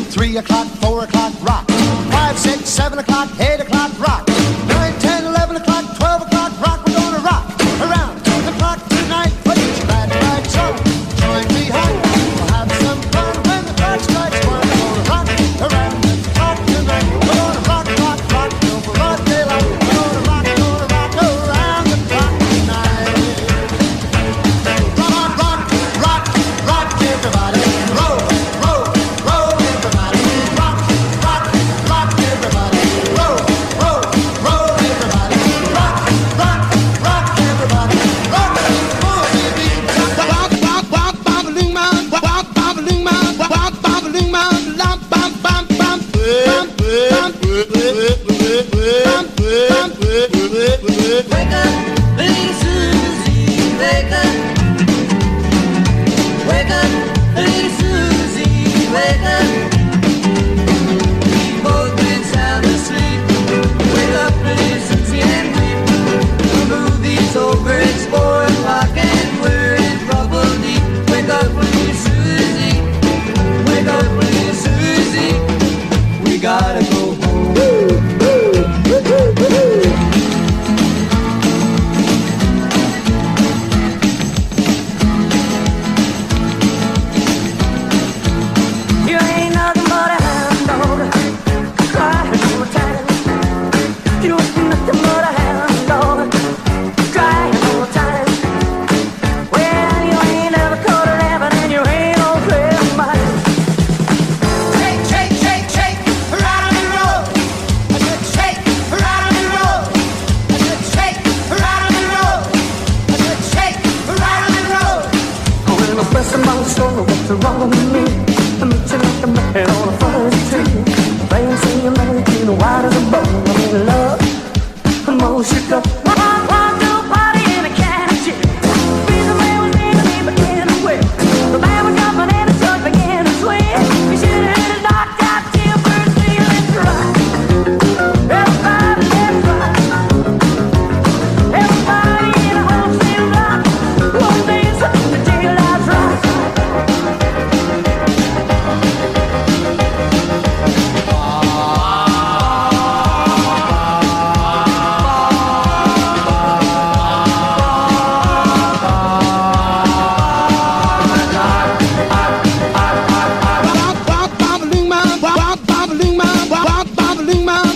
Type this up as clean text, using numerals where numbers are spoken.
2, 3 o'clock, 4 o'clock, rock. 5, 6, 7 o'clock, 8 o'clock, rock. 9, 10, 11 o'clock, 12 o'clock, rock. We're gonna rock around the clock tonight. Put your glad right, so join me home. We'll have some fun when the clock strikes 1. We're gonna rock around the clock tonight. We're gonna rock, rock, rock till broad daylight. We're gonna rock around the clock tonight. Rock, rock, rock, rock, everybody. Roll, roll, roll, everybody. Rock, rock, rock, everybody. Roll, roll, roll, everybody. Rock, rock, rock, everybody. Rock, roll, baby. Rock, rock, rock, bobbling my, rock, bobbling my, rock, bobbling my, love, bum, bum, bum, bum, bum, Wake up, little Susie, wake up. Wake up, little Susie, wake up. We've both been sound asleep. Wake up, little Susie, and weep. The movie's over, it's 4 o'clock and we're in trouble deep. Wake up, little Susie, wake up, little Susie. We gotta go home. You ain't nothing but a hound dog, crying all the time. You ain't nothing but a hound dog, crying all the time. Well, you ain't never caught a rabbit and you ain't no trail of mine. Shake, shake, shake, shake, right on the road. I said shake, right on the road. I said shake, right on the road. I said shake, right on the road. When I'm pressing my soul, what's wrong with me? I'm itching like a man on a fuzzy tree. Playing, singing, making white as a bone. I'm in love, I'm all shook up. Want to party in a can of shit. Reason man was in me began to whip. The man was jumping and the truck began to swing. We should have hit a knocked out till birds feeling dry. Everybody, everybody, everybody in a wholesale block. One dance until I drop. rock, bobbling my, rock, bobbling my, rock, bobbling my.